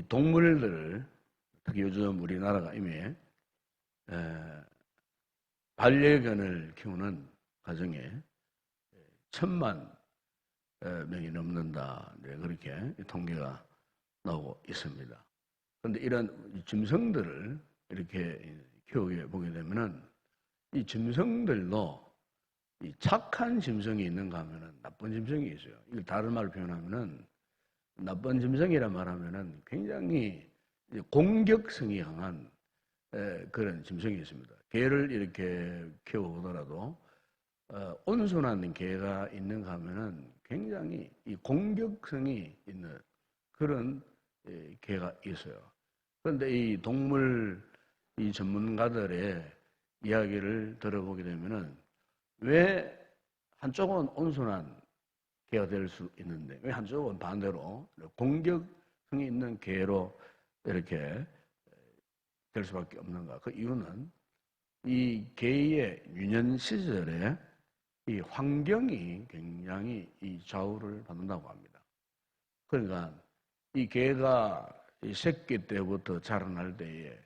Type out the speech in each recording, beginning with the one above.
동물들을 특히 요즘 우리나라가 이미 반려견을 키우는 가정에 1,000만 명이 넘는다. 네, 그렇게 통계가 나오고 있습니다. 그런데 이런 짐승들을 이렇게 키우게 보게 되면은 이 짐승들도 이 착한 짐승이 있는가 하면은 나쁜 짐승이 있어요. 이걸 다른 말로 표현하면은 나쁜 짐승이라 말하면은 굉장히 공격성이 강한 그런 짐승이 있습니다. 개를 이렇게 키워보더라도 온순한 개가 있는가 하면은 굉장히 이 공격성이 있는 그런 개가 있어요. 그런데 이 동물 이 전문가들의 이야기를 들어보게 되면은 왜 한쪽은 온순한 개가 될 수 있는데 왜 한쪽은 반대로 공격성이 있는 개로 이렇게 될 수밖에 없는가? 그 이유는 이 개의 유년 시절에 이 환경이 굉장히 이 좌우를 받는다고 합니다. 그러니까 이 개가 이 새끼 때부터 자라날 때에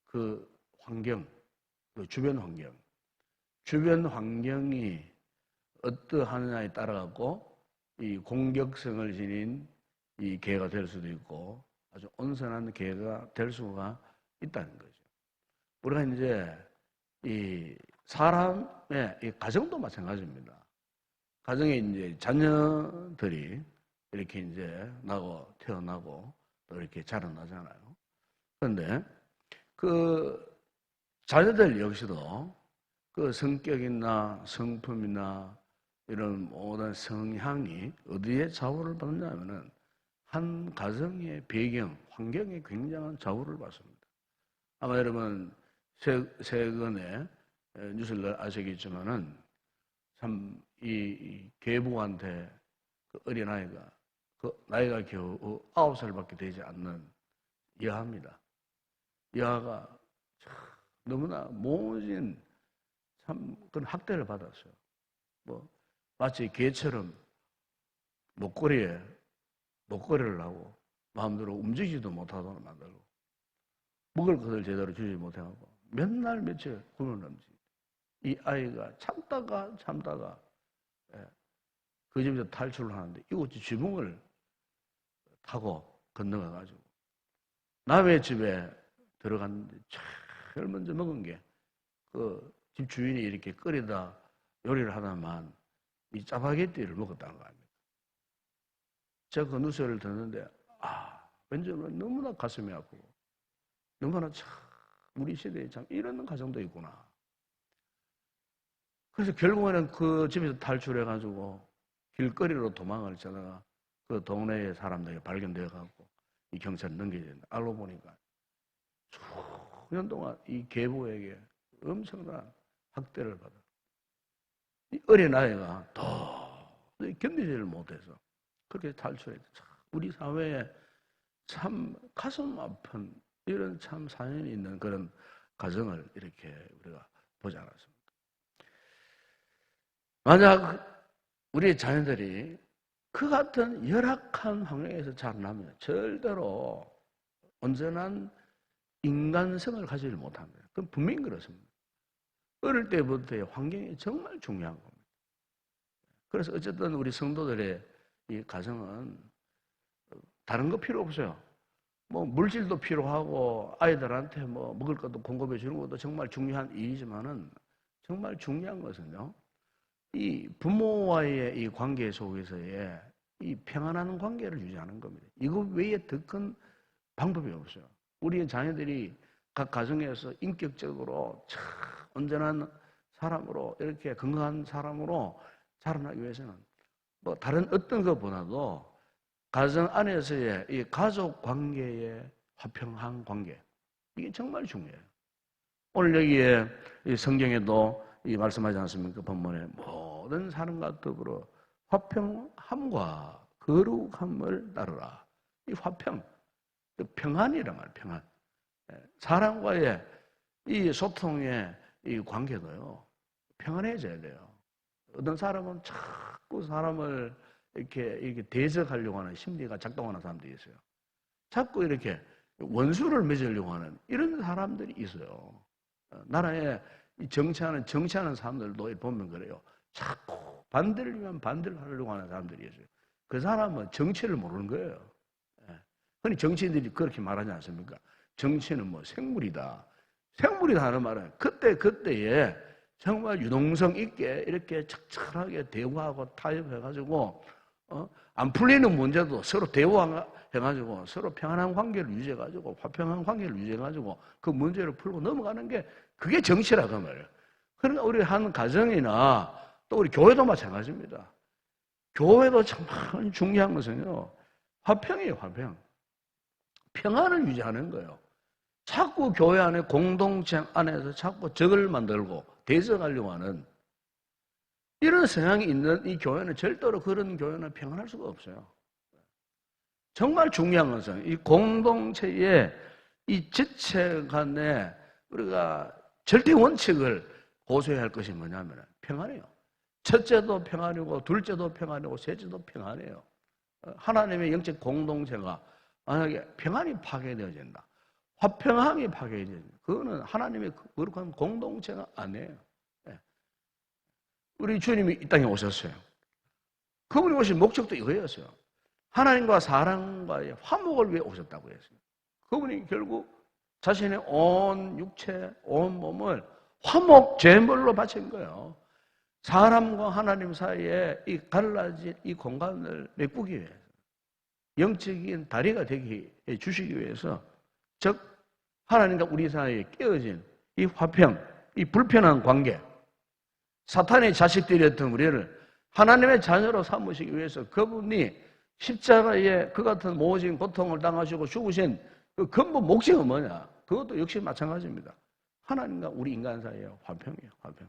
그 환경, 그 주변 환경이 어떠하느냐에 따라 갖고 이 공격성을 지닌 이 개가 될 수도 있고 아주 온순한 개가 될 수가 있다는 거죠. 우리가 이제 이 사람의 이 가정도 마찬가지입니다. 가정에 이제 자녀들이 이렇게 이제 태어나고 또 이렇게 자라나잖아요. 그런데 그 자녀들 역시도 그 성격이나 성품이나 이런 모든 성향이 어디에 좌우를 받느냐 하면은 한 가정의 배경, 환경에 굉장한 좌우를 받습니다. 아마 여러분 최근에 뉴스를 아시겠지만은 참 이 계부한테 그 어린아이가 그 나이가 겨우 9살밖에 되지 않는 여아입니다. 여아가 너무나 모진 참 그런 학대를 받았어요. 뭐 마치 개처럼 목걸이를 하고 마음대로 움직이지도 못하도록 만들고 먹을 것을 제대로 주지 못해가고 몇 날 며칠 굶어 넘지. 이 아이가 참다가 그 집에서 탈출을 하는데 이곳 지붕을 타고 건너가가지고 남의 집에 들어갔는데 제일 먼저 먹은 게 그 집 주인이 이렇게 끓이다 요리를 하다만 이 짜파게티를 먹었다는 거 아닙니까? 제가 그 뉴스를 듣는데 왠지 너무나 가슴이 아프고 너무나 참 우리 시대에 참 이런 가정도 있구나. 그래서 결국에는 그 집에서 탈출해가지고 길거리로 도망을 치다가 그 동네의 사람들에게 발견되어가지고 이 경찰에 넘겨야 된다. 알고 보니까 수년 동안 이 계부에게 엄청난 학대를 받아. 이 어린아이가 도저히 견디지를 못해서 그렇게 탈출했다. 우리 사회에 참 가슴 아픈 이런 참 사연이 있는 그런 가정을 이렇게 우리가 보지 않았습니다. 만약 우리의 자녀들이 그 같은 열악한 환경에서 자라나면 절대로 온전한 인간성을 가지지 못합니다. 그건 분명히 그렇습니다. 어릴 때부터의 환경이 정말 중요한 겁니다. 그래서 어쨌든 우리 성도들의 이 가정은 다른 거 필요 없어요. 뭐 물질도 필요하고 아이들한테 뭐 먹을 것도 공급해 주는 것도 정말 중요한 일이지만은 정말 중요한 것은요. 이 부모와의 이 관계 속에서의 이 평안한 관계를 유지하는 겁니다. 이거 외에 더 큰 방법이 없어요. 우리의 자녀들이 각 가정에서 인격적으로 참 온전한 사람으로 이렇게 건강한 사람으로 자라나기 위해서는 뭐 다른 어떤 것보다도 가정 안에서의 이 가족 관계의 화평한 관계 이게 정말 중요해요. 오늘 여기에 이 성경에도 이 말씀하지 않습니까? 본문에 모든 사람과 더불어 화평함과 거룩함을 따르라. 이 화평, 평안이란 말이에요. 평안. 사람과의 이 소통의 이 관계도요 평안해져야 돼요. 어떤 사람은 자꾸 사람을 이렇게 대적하려고 하는 심리가 작동하는 사람들이 있어요. 자꾸 이렇게 원수를 맺으려고 하는 이런 사람들이 있어요. 나라에 정치하는 사람들도 보면 그래요. 자꾸 반대를 위한 반대를 하려고 하는 사람들이 있어요. 그 사람은 정치를 모르는 거예요. 흔히 정치인들이 그렇게 말하지 않습니까? 정치는 뭐 생물이다. 생물이다 하는 말은 그때에 정말 유동성 있게 이렇게 척척하게 대화하고 타협해가지고, 안 풀리는 문제도 서로 대화해가지고 서로 평안한 관계를 유지해가지고 화평한 관계를 유지해가지고 그 문제를 풀고 넘어가는 게 그게 정치라 그 말이에요. 그러니까 우리 한 가정이나 또 우리 교회도 마찬가지입니다. 교회도 정말 중요한 것은요, 화평이에요, 화평. 평안을 유지하는 거예요. 자꾸 교회 안에 공동체 안에서 자꾸 적을 만들고 대적하려고 하는 이런 성향이 있는 이 교회는 절대로 그런 교회는 평안할 수가 없어요. 정말 중요한 것은 이 공동체의 이 지체 간에 우리가 절대 원칙을 고수해야 할 것이 뭐냐면 평안이에요. 첫째도 평안이고 둘째도 평안이고 셋째도 평안이에요. 하나님의 영적 공동체가 만약에 평안이 파괴되어진다. 화평함이 파괴되어진다. 그거는 하나님의 거룩한 공동체가 아니에요. 우리 주님이 이 땅에 오셨어요. 그분이 오신 목적도 이거였어요. 하나님과 사람과의 화목을 위해 오셨다고 했어요. 그분이 결국 자신의 온 육체, 온 몸을 화목 제물로 바친 거예요. 사람과 하나님 사이에 이 갈라진 이 공간을 메꾸기 위해서, 영적인 다리가 되게 주시기 위해서, 즉 하나님과 우리 사이에 깨어진 이 화평, 이 불편한 관계, 사탄의 자식들이었던 우리를 하나님의 자녀로 삼으시기 위해서 그분이 십자가에 그 같은 모진 고통을 당하시고 죽으신 그 근본 목적은 뭐냐? 그것도 역시 마찬가지입니다. 하나님과 우리 인간 사이의 화평이에요, 화평.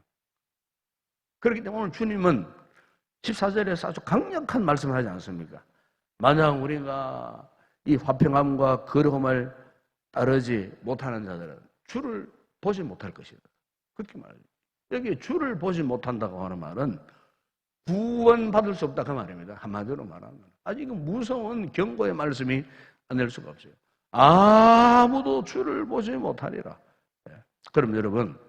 그렇기 때문에 오늘 주님은 14절에서 아주 강력한 말씀을 하지 않습니까? 만약 우리가 이 화평함과 거룩함을 따르지 못하는 자들은 주를 보지 못할 것이다. 그렇게 말해요. 여기 주를 보지 못한다고 하는 말은 구원받을 수 없다 그 말입니다. 한마디로 말하면 아주 무서운 경고의 말씀이 안 될 수가 없어요. 아무도 주를 보지 못하리라. 그럼 여러분,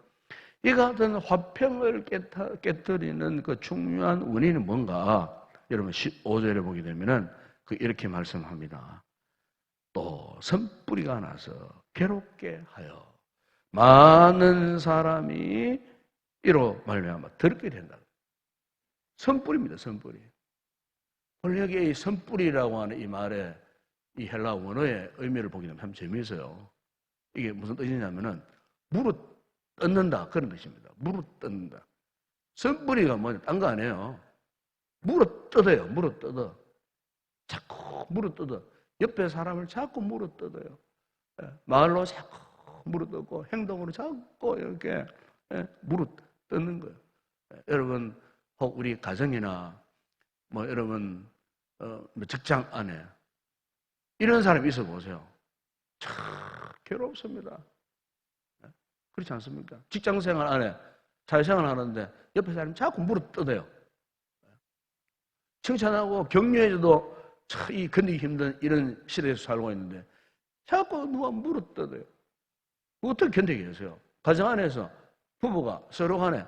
이 같은 화평을 깨뜨리는 그 중요한 원인은 뭔가? 여러분 15절에 보게 되면은 이렇게 말씀합니다. 또 선뿌리가 나서 괴롭게 하여 많은 사람이 이로 말미암아 더럽게 된다. 선뿌리입니다, 선뿌리. 원래 여기 선뿌리라고 하는 이 말의 이 헬라 원어의 의미를 보게 되면 참 재미있어요. 이게 무슨 뜻이냐면은 무릇 뜯는다 그런 뜻입니다. 무릇 뜯는다. 선뿌리가 뭐냐? 딴 거 아니에요. 무릇 뜯어요. 무릇 뜯어. 자꾸 무릇 뜯어. 옆에 사람을 자꾸 무릇 뜯어요. 말로 자꾸 무릇 뜯고 행동으로 자꾸 이렇게 무릇 뜯는 거예요. 여러분 혹 우리 가정이나 뭐 여러분 직장 안에 이런 사람이 있어 보세요. 참 괴롭습니다. 그렇지 않습니까? 직장생활 안에 사회생활 하는데 옆에 사람이 자꾸 무릎 뜯어요. 칭찬하고 격려해줘도 참 이 견디기 힘든 이런 시대에서 살고 있는데 자꾸 누가 무릎 뜯어요. 어떻게 견디겠어요? 가정 안에서 부부가 서로 간에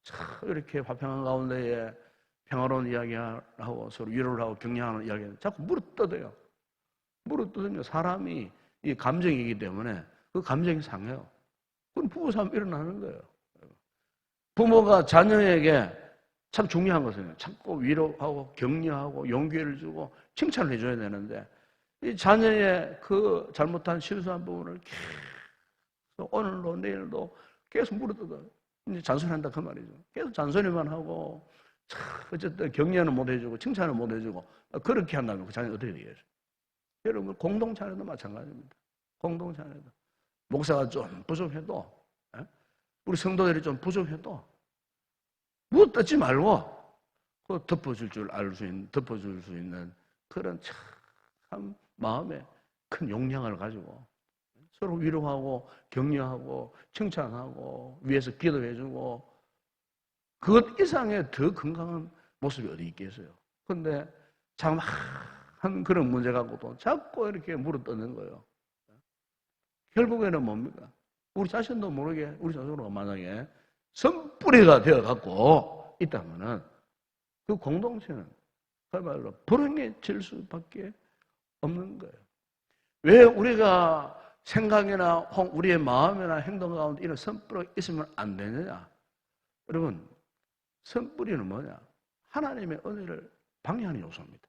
참 이렇게 화평한 가운데에 평화로운 이야기하고 서로 위로를 하고 격려하는 이야기를 자꾸 무릎 뜯어요. 무릎 뜯으면 사람이 이 감정이기 때문에 그 감정이 상해요. 그럼 부부싸움 일어나는 거예요. 부모가 자녀에게 참 중요한 것은 자꾸 위로하고 격려하고 용기를 주고 칭찬을 해줘야 되는데 이 자녀의 그 잘못한 실수한 부분을 계속 오늘도 내일도 계속 물어뜯어요. 이제 잔소리한다 그 말이죠. 계속 잔소리만 하고 어쨌든 격려는 못 해주고 칭찬은 못 해주고 그렇게 한다면 그 자녀는 어떻게 되겠어요? 여러분 공동체 안에도 마찬가지입니다. 공동체 안에도 목사가 좀 부족해도 우리 성도들이 좀 부족해도 뭐 뜯지 말고 그 덮어줄 수 있는 그런 참 마음에 큰 용량을 가지고 서로 위로하고 격려하고 칭찬하고 위에서 기도해주고 그것 이상의 더 건강한 모습이 어디 있겠어요? 그런데 참 한 그런 문제 갖고도 자꾸 이렇게 물어뜯는 거예요. 결국에는 뭡니까? 우리 자신도 모르게 우리 자신으로 만약에 선뿌리가 되어갖고 있다면은 그 공동체는 그야말로 불행해질 수밖에 없는 거예요. 왜 우리가 생각이나 우리의 마음이나 행동 가운데 이런 선뿌리가 있으면 안 되느냐? 여러분, 선뿌리는 뭐냐? 하나님의 은혜를 방해하는 요소입니다.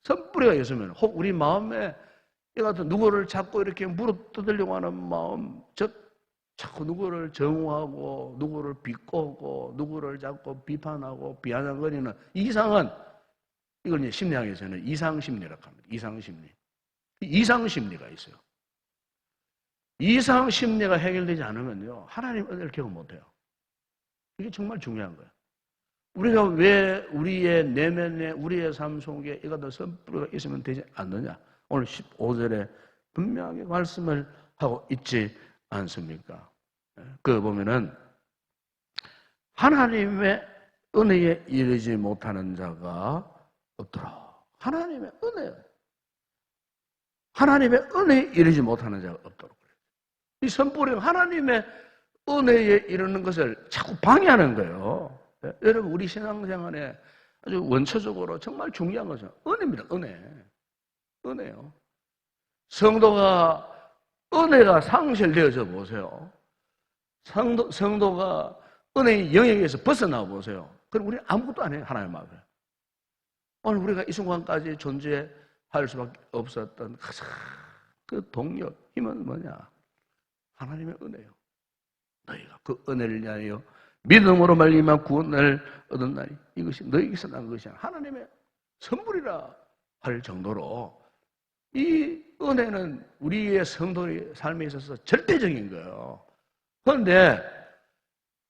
선뿌리가 있으면 혹 우리 마음에 이 같은 누구를 자꾸 이렇게 물어뜯으려고 하는 마음, 즉 자꾸 누구를 정오하고 누구를 비꼬고 누구를 자꾸 비판하고 비아냥거리는 이상한, 이걸 이제 심리학에서는 이상심리라고 합니다. 이상심리. 이상심리가 있어요. 이상심리가 해결되지 않으면요, 하나님 은혜를 경험 못해요. 이게 정말 중요한 거예요. 우리가 왜 우리의 내면에 우리의 삶 속에 이 같은 선뿌리가 있으면 되지 않느냐? 오늘 15절에 분명하게 말씀을 하고 있지 않습니까? 그 보면은 하나님의 은혜에 이르지 못하는 자가 없더라. 하나님의 은혜, 하나님의 은혜에 이르지 못하는 자가 없도록 그래요. 이 선뿌리가 하나님의 은혜에 이르는 것을 자꾸 방해하는 거예요. 여러분, 우리 신앙생활에 아주 원초적으로 정말 중요한 것은 은혜입니다. 은혜. 은혜요. 성도가 은혜가 상실되어져 보세요. 성도가 은혜의 영역에서 벗어나 보세요. 그럼 우리는 아무것도 안 해요. 하나님 앞에. 오늘 우리가 이 순간까지 존재할 수밖에 없었던 가장 그 동력, 힘은 뭐냐? 하나님의 은혜요. 너희가 그 은혜를 위하여 믿음으로 말미암아 구원을 얻었나니 이것이 너희에게서 난 것이 아니라 하나님의 선물이라 할 정도로 이 은혜는 우리의 성도의 삶에 있어서 절대적인 거예요. 그런데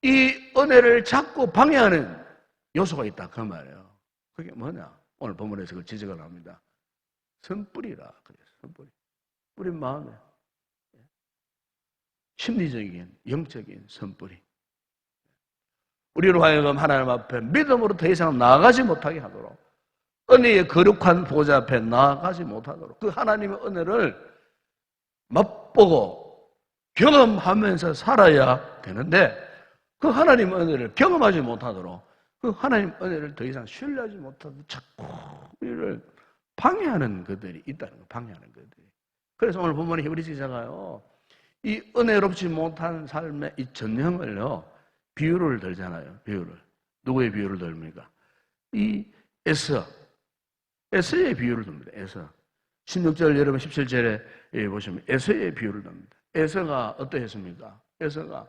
이 은혜를 자꾸 방해하는 요소가 있다 그 말이에요. 그게 뭐냐? 오늘 본문에서 그 지적을 합니다. 선뿌리라 그래요. 선뿌리. 우리 마음에 심리적인 영적인 선뿌리. 우리로 하여금 하나님 앞에 믿음으로 더 이상 나아가지 못하게 하도록, 은혜의 거룩한 보좌 앞에 나아가지 못하도록 그 하나님의 은혜를 맛보고 경험하면서 살아야 되는데, 그 하나님의 은혜를 경험하지 못하도록, 그 하나님의 은혜를 더 이상 신뢰하지 못하도록 자꾸 우리를 방해하는 것들이 있다는 거예요. 방해하는 것들이. 그래서 오늘 본문에 히브리서 기자가요, 이 은혜롭지 못한 삶의 이 전형을요, 비유를 들잖아요. 비유를. 누구의 비유를 듭니까? 이 에서의 비유를 듭니다. 에서. 16절 여러분 17절에 보시면 에서의 비유를 듭니다. 에서가 어떠했습니까? 에서가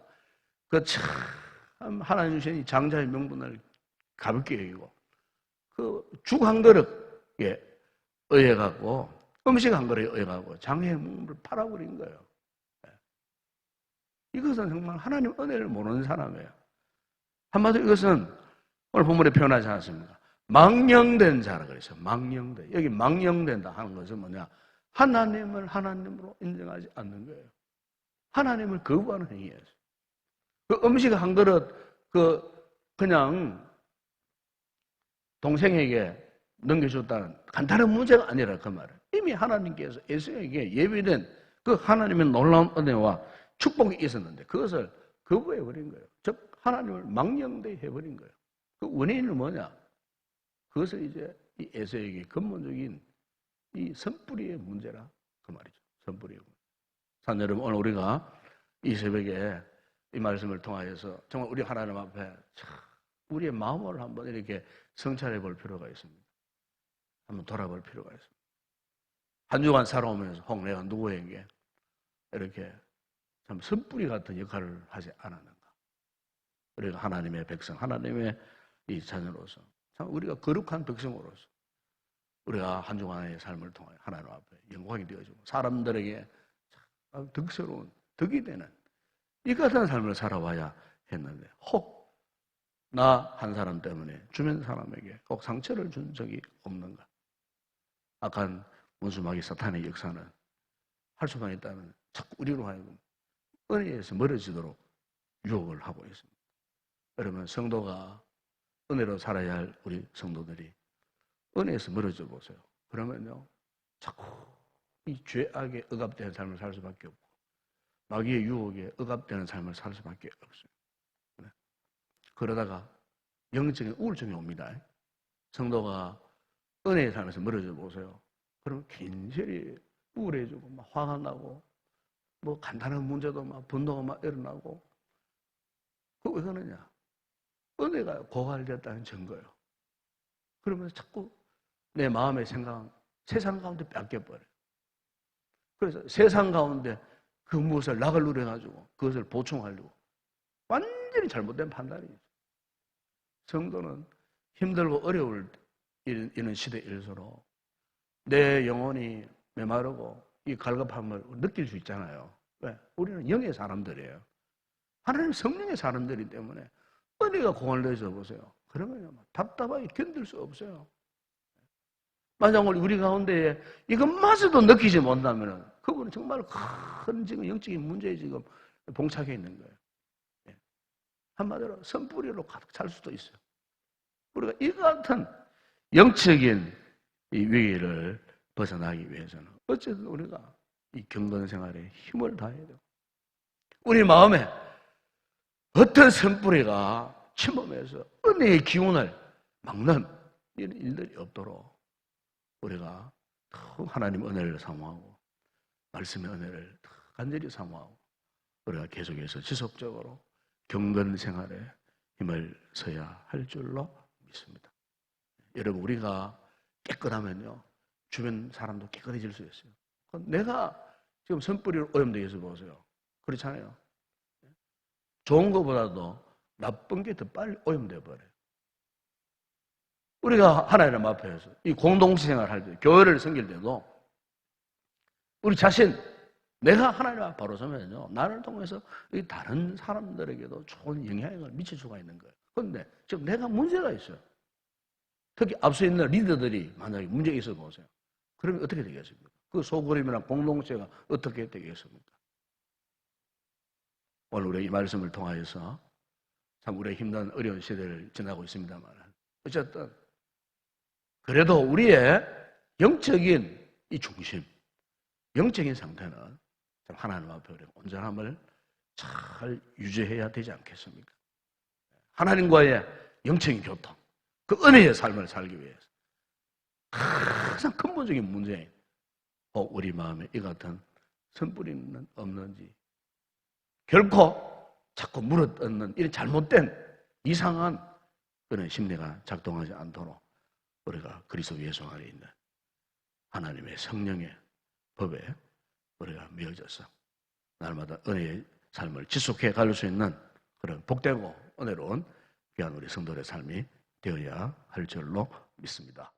그 참 하나님 주신 이 장자의 명분을 가볍게 여기고 그 죽 한 그릇에 의해 갖고 음식 한 그릇에 의해 갖고 장의 몸을 팔아버린 거예요. 이것은 정말 하나님 은혜를 모르는 사람이에요. 한마디로 이것은 오늘 본문에 표현하지 않았습니까? 망령된 자라 그랬어요. 망령된. 여기 망령된다 하는 것은 뭐냐? 하나님을 하나님으로 인정하지 않는 거예요. 하나님을 거부하는 행위예요. 그 음식 한 그릇 그냥 동생에게 넘겨줬다는 간단한 문제가 아니라 그 말은 이미 하나님께서 에서에게 예비된 그 하나님의 놀라운 은혜와 축복이 있었는데 그것을 거부해버린 거예요. 즉 하나님을 망령되게 해버린 거예요. 그 원인은 뭐냐? 그것을 이제 이 에서에게 근본적인 이 선뿌리의 문제라 그 말이죠. 선뿌리의 문제. 산 여러분, 오늘 우리가 이 새벽에 이 말씀을 통하여서 정말 우리 하나님 앞에 우리의 마음을 한번 이렇게 성찰해 볼 필요가 있습니다. 한번 돌아볼 필요가 있습니다. 한 주간 살아오면서 혹 내가 누구에게 이렇게 참 선뿌리 같은 역할을 하지 않았는가? 우리가 하나님의 백성, 하나님의 이 자녀로서, 참 우리가 거룩한 백성으로서 우리가 한 주간의 삶을 통하여 하나님 앞에 영광이 되어지고 사람들에게 참 덕스러운 덕이 되는 이 같은 삶을 살아와야 했는데 혹 나 한 사람 때문에 주변 사람에게 꼭 상처를 준 적이 없는가? 악한 원수마귀 사탄의 역사는 할 수만 있다면 자꾸 우리로 하여금 은혜에서 멀어지도록 유혹을 하고 있습니다. 여러분, 성도가 은혜로 살아야 할 우리 성도들이 은혜에서 멀어져 보세요. 그러면요, 자꾸 이 죄악에 억압되는 삶을 살 수밖에 없고, 마귀의 유혹에 억압되는 삶을 살 수밖에 없어요. 네. 그러다가 영적인 우울증이 옵니다. 성도가 은혜의 삶에서 멀어져 보세요. 그러면 굉장히 우울해지고, 막 화가 나고, 뭐 간단한 문제도 막 분노가 막 일어나고. 그 왜 그러냐? 은혜가 고갈되었다는 증거예요. 그러면서 자꾸 내 마음의 생각, 세상 가운데 뺏겨버려요. 그래서 세상 가운데 그 무엇을 낙을 누려가지고 그것을 보충하려고 완전히 잘못된 판단이죠. 성도는 힘들고 어려울 이런 시대일수록 내 영혼이 메마르고 이 갈급함을 느낄 수 있잖아요. 왜? 우리는 영의 사람들이에요. 하나님 성령의 사람들이기 때문에 은혜가 공활되어져 보세요. 그러면 답답하게 견딜 수 없어요. 만약 우리 가운데에 이것마저도 느끼지 못한다면 그분은 정말 큰 지금 영적인 문제에 지금 봉착해 있는 거예요. 한마디로 선뿌리로 가득 찰 수도 있어요. 우리가 이 같은 영적인 이 위기를 벗어나기 위해서는 어쨌든 우리가 이 경건 생활에 힘을 다해야 돼요. 우리 마음에 어떤 선뿌리가 침범해서 은혜의 기운을 막는 이런 일들이 없도록 우리가 하나님 은혜를 사모하고 말씀의 은혜를 간절히 사모하고 우리가 계속해서 지속적으로 경건 생활에 힘을 써야 할 줄로 믿습니다. 여러분, 우리가 깨끗하면요 주변 사람도 깨끗해질 수 있어요. 내가 지금 선뿌리로 오염되어 있어 보세요. 그렇잖아요. 좋은 것보다도 나쁜 게 더 빨리 오염되어 버려요. 우리가 하나님 앞에서 이 공동체 생활을 할 때, 교회를 섬길 때도 우리 자신, 내가 하나님 앞에 바로 서면요, 나를 통해서 다른 사람들에게도 좋은 영향을 미칠 수가 있는 거예요. 그런데 지금 내가 문제가 있어요. 특히 앞서 있는 리더들이 만약에 문제가 있어 보세요. 그러면 어떻게 되겠습니까? 그 소그림이나 공동체가 어떻게 되겠습니까? 오늘 우리 이 말씀을 통하여서 참 우리의 힘든 어려운 시대를 지나고 있습니다만 어쨌든 그래도 우리의 영적인 이 중심, 영적인 상태는 참 하나님 앞에 우리 온전함을 잘 유지해야 되지 않겠습니까? 하나님과의 영적인 교통, 그 은혜의 삶을 살기 위해서 가장 근본적인 문제인 우리 마음에 이 같은 선뿌리는 없는지, 결코 자꾸 물어뜯는 이런 잘못된 이상한 그런 심리가 작동하지 않도록 우리가 그리스도 예수 안에 있는 하나님의 성령의 법에 우리가 메어져서 날마다 은혜의 삶을 지속해 갈 수 있는 그런 복되고 은혜로운 귀한 우리 성도의 삶이 되어야 할 줄로 믿습니다.